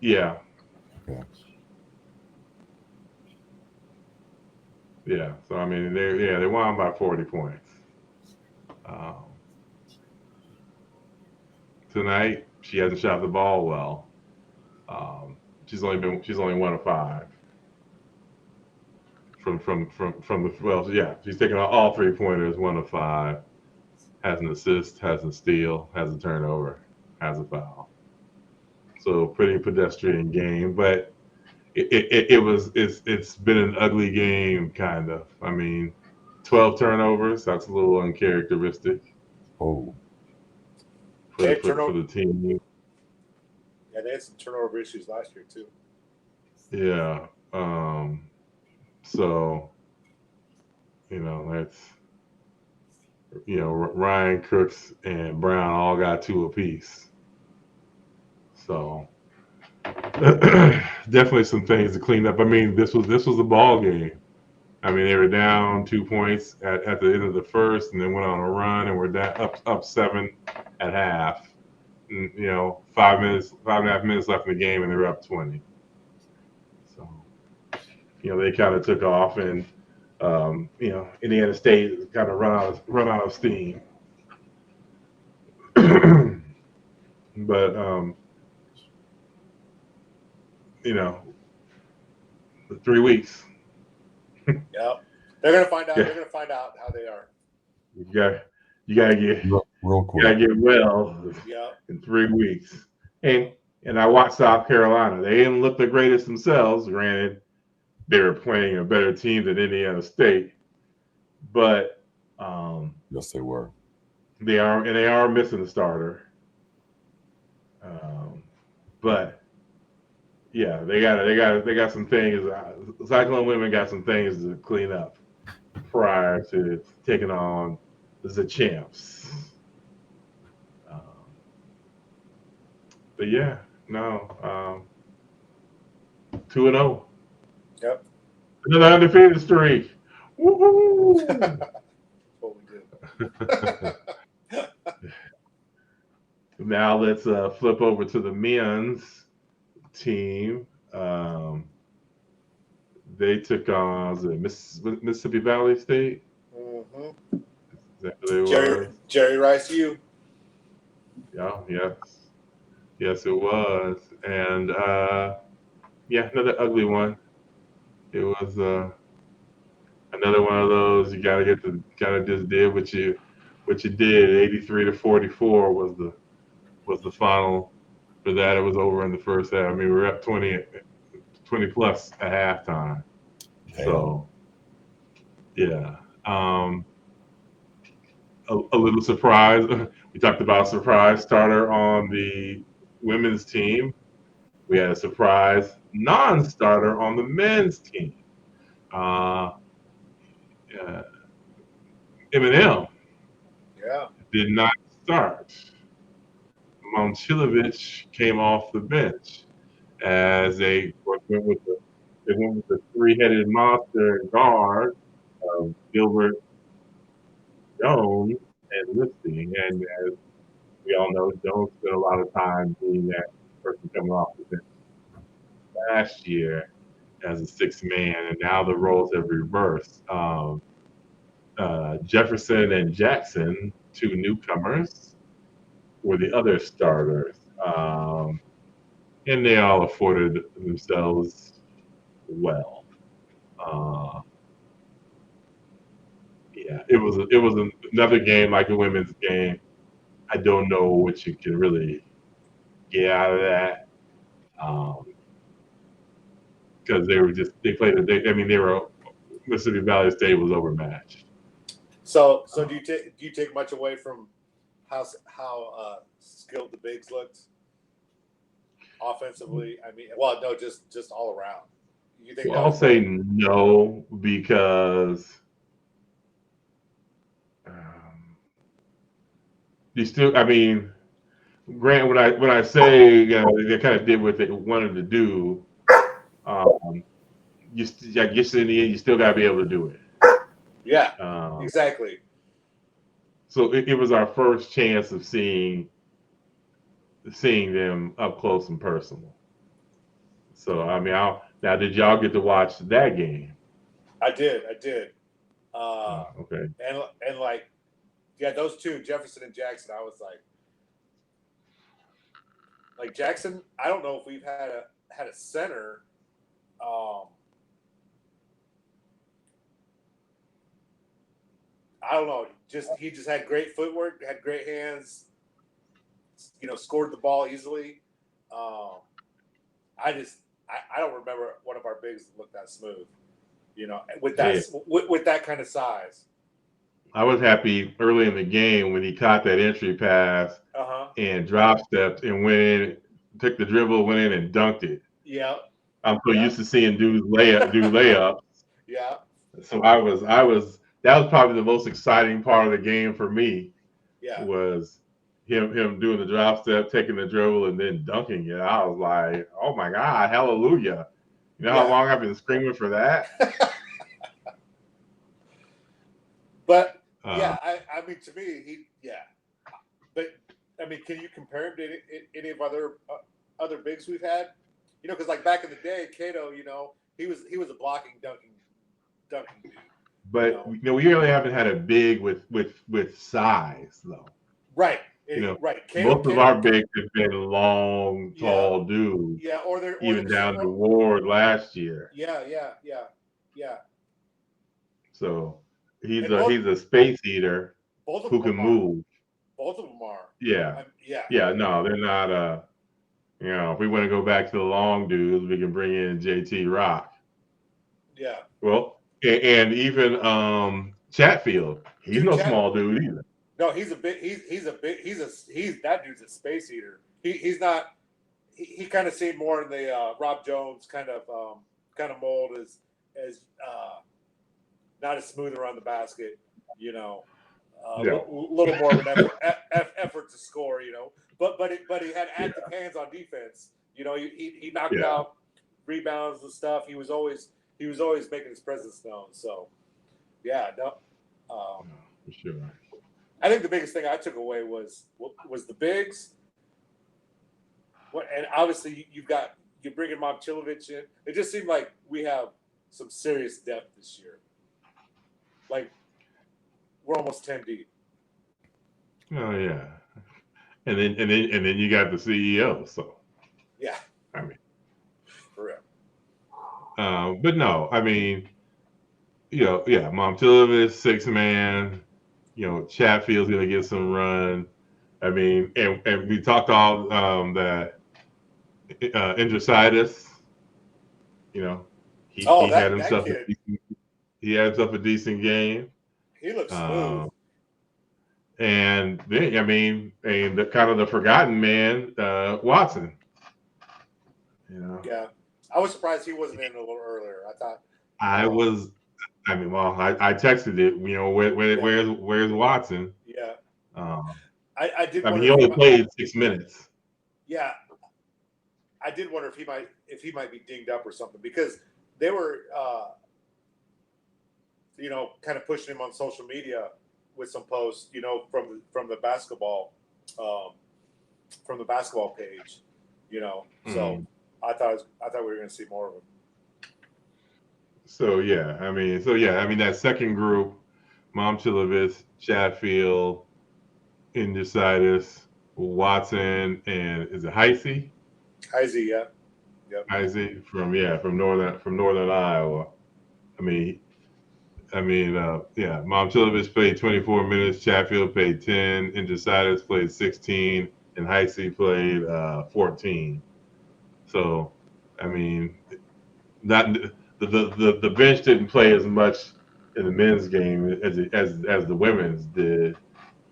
Yeah. Okay. Yeah. So I mean, they won by 40 points. Tonight she hasn't shot the ball well. She's only 1 of 5 from the yeah. She's taken all 3-pointers, 1 of 5. Has an assist, has a steal, has a turnover, has a foul. So pretty pedestrian game, but it's been an ugly game kind of. I mean, 12 turnovers. That's a little uncharacteristic Oh. for the team. Yeah, they had some turnover issues last year too. Yeah. So that's Ryan, Crooks, and Brown all got 2 apiece. So definitely some things to clean up. I mean, this was a ball game. I mean, they were down 2 points at the end of the first, and then went on a run, and we're down up 7 at half. And, 5.5 minutes left in the game, and they were up 20. So, they kind of took off, and Indiana State kind of run out of steam. But the 3 weeks. Yep. They're gonna find out. Yeah. They're gonna find out how they are. You gotta get real quick. You gotta get well in 3 weeks. And I watched South Carolina. They didn't look the greatest themselves. Granted, they were playing a better team than Indiana State, but yes, they were. They are missing a starter. But yeah, they got some things. Cyclone Women got some things to clean up prior to taking on the champs. But yeah, no, 2-0. Yep. Another undefeated streak. Woo-hoo! That's what we do. Now let's flip over to the men's team. They took on Mississippi Valley State. Mm-hmm. Is that who they were? Jerry Rice, you. Yeah, yes, it was, and another ugly one. It was another one of those. You gotta just did what you did. 83-44 was the final. For that, it was over in the first half. I mean, we were up 20 plus at halftime. Damn. So, yeah. A little surprise. We talked about a surprise starter on the women's team. We had a surprise non-starter on the men's team. Eminem did not start. Momcilovic came off the bench as they went with the three-headed monster guard of Gilbert, Jones, and Lipsy. And as we all know, Jones spent a lot of time being that person coming off the bench last year as a sixth man, and now the roles have reversed. Jefferson and Jackson, two newcomers, were the other starters. And they all afforded themselves well. It was another game like the women's game. I don't know what you can really get out of that, because Mississippi Valley State was overmatched. So do you take much away from how skilled the bigs looked offensively? I mean, well, no, just all around. You think? I'll say no, because you still. I mean, Grant, when I say they kind of did what they wanted to do, I guess in the end you still got to be able to do it. Yeah, exactly. So it was our first chance of seeing them up close and personal. So I mean, now did y'all get to watch that game? I did. Okay. And like, yeah, those two, Jefferson and Jackson. I was like Jackson. I don't know if we've had a center. I don't know. He just had great footwork, had great hands. Scored the ball easily. I don't remember one of our bigs that looked that smooth. With that kind of size. I was happy early in the game when he caught that entry pass and drop stepped and went in, took the dribble, went in and dunked it. Yeah. I'm so used to seeing dudes do layups. Yeah. So that was probably the most exciting part of the game for me. Yeah. Was him doing the drop step, taking the dribble, and then dunking it. I was like, oh my God, hallelujah! You know how long I've been screaming for that. But I mean, to me, But I mean, can you compare him to any of other bigs we've had? You know, because like back in the day, Cato, you know, he was a blocking, dunking dude. But we really haven't had a big with size though. Right. Right. Cato, most of our bigs have been long, tall dudes. Yeah, or they're even down to Ward last year. Yeah. So he's a space eater who can move. Both of them are. Yeah. Yeah. No, they're not. If we want to go back to the long dudes, we can bring in JT Rock. Yeah. Well, and even Chatfield, he's no small dude either. No, he's that dude's a space eater. He's not. He kind of seemed more in the Rob Jones kind of mold as not as smooth around the basket, you know. A little more of an effort to score, you know. But he had active hands on defense. You know, he knocked out rebounds and stuff. He was always making his presence known. So for sure. I think the biggest thing I took away was the bigs. And obviously you bring in Momcilovic in. It just seemed like we have some serious depth this year. Like we're almost 10 deep. Oh yeah, and then you got the CEO. So yeah, I mean, for real. But no, I mean, Momcilovic, 6-man. Chatfield's gonna get some run. I mean, and we talked all that Indricitis. He had himself a decent game. He looks smooth. And then, I mean, the kind of the forgotten man, Watson. Yeah, I was surprised he wasn't in a little earlier. I thought. I texted it. Where's Watson? Yeah. I did. I mean, he only played 6 minutes. Yeah, I did wonder if he might be dinged up or something because they were, kind of pushing him on social media with some posts, from the basketball, page, So I thought we were going to see more of him. So I mean, that second group: Momcilovic, Chatfield, Indricitis, Watson, and is it Heisey? Heisey, yeah. Yep. Heisey from northern Iowa. Momcilovic played 24 minutes, Chatfield played 10, Indricitis played 16, and Heisey played 14. So, I mean, not the bench didn't play as much in the men's game as the women's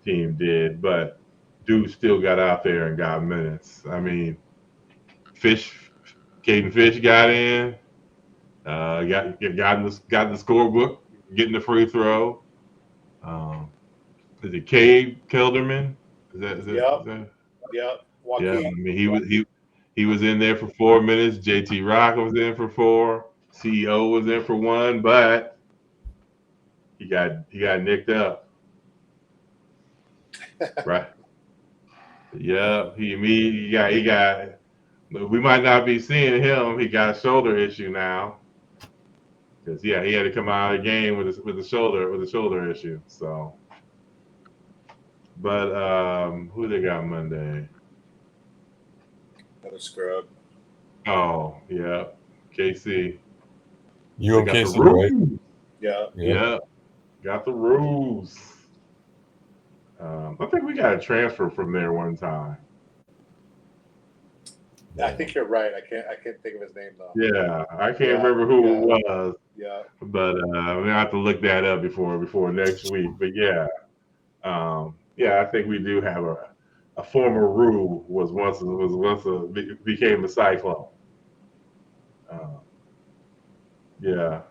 team did, but dude still got out there and got minutes. I mean, Caden Fish got in, got in the scorebook, getting the free throw. Is it Cade Kelderman? Is that? Yep. Yeah, I mean he was in there for 4 minutes. JT Rock was in for 4. CEO was in for 1, but he got nicked up. Right. Yeah, he got. We might not be seeing him. He got a shoulder issue now. Because he had to come out of the game with a shoulder issue. So, but who they got Monday? Another scrub. Oh yeah, KC. UMKC, right? Yeah. Got the rules. I think we got a transfer from there one time. I think you're right. I can't think of his name though. Yeah, I can't remember who it was. Yeah. But we're gonna have to look that up before next week. But I think we do have a former Rue became a Cyclone.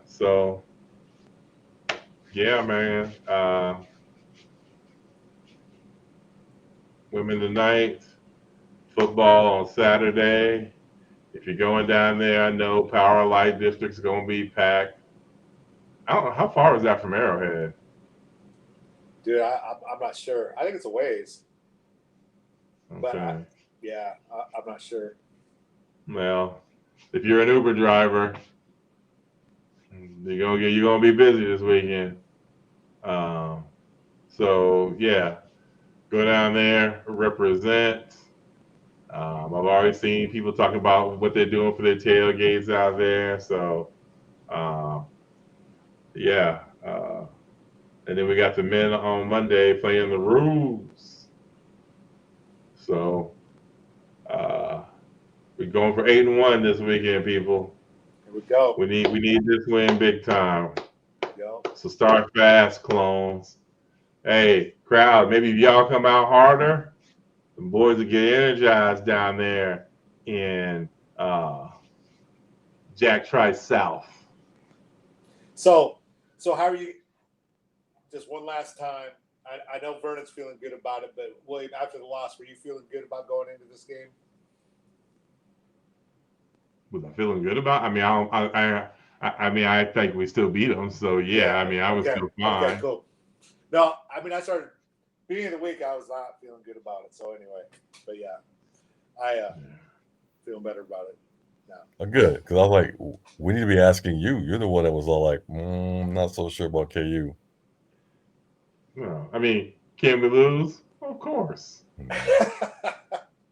So man. women tonight, football on Saturday. If you're going down there, I know Power Light District's going to be packed. I don't know, how far is that from Arrowhead? Dude, I'm not sure. I think it's a ways. But Okay. I'm not sure. Well, if you're an Uber driver, you're gonna be busy this weekend. So yeah, go down there, represent. I've already seen people talking about what they're doing for their tailgates out there. So um, yeah, and then we got the men on Monday playing the rules. So we're going for 8-1 this weekend, people. Here we go. We need this win big time. Go. So start fast, clones. Hey, crowd, maybe if y'all come out harder, the boys will get energized down there in Jack Trice South. So how are you? Just one last time. I know Vernon's feeling good about it, but William, after the loss, were you feeling good about going into this game? Was I feeling good about? I mean, I think we still beat them. So yeah, I mean, I was still fine. Okay, cool. No, I mean, I started beginning of the week. I was not feeling good about it. So anyway, but yeah, I feeling better about it now. Good, because I was like, we need to be asking you. You're the one that was all like, not so sure about KU. No, I mean, can we lose? Of course.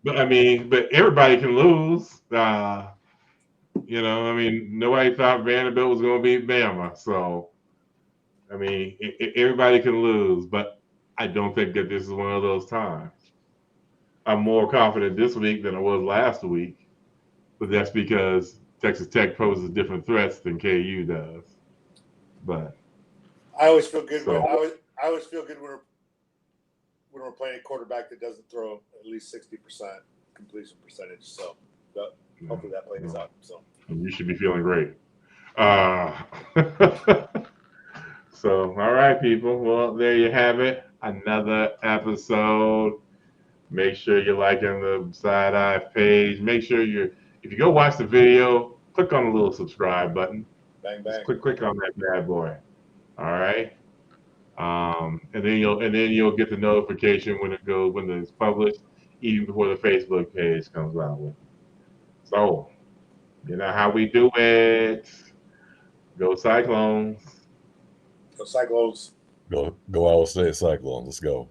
But I mean, but everybody can lose. You know, I mean, nobody thought Vanderbilt was going to beat Bama. So, I mean, everybody can lose, but I don't think that this is one of those times. I'm more confident this week than I was last week, but that's because Texas Tech poses different threats than KU does. But I always feel good. So- I always feel good when we're playing a quarterback that doesn't throw at least 60% completion percentage. So, but hopefully that plays out. So you should be feeling great. So, all right, people. Well, there you have it. Another episode. Make sure you're liking the Side Eye page. Make sure if you go watch the video, click on the little subscribe button. bang Just bang. click on that bad boy. All right. And then you'll get the notification when it's published, even before the Facebook page comes out with it. So, you know how we do it. Go Cyclones. Go Cyclones. Go Iowa State Cyclones. Let's go.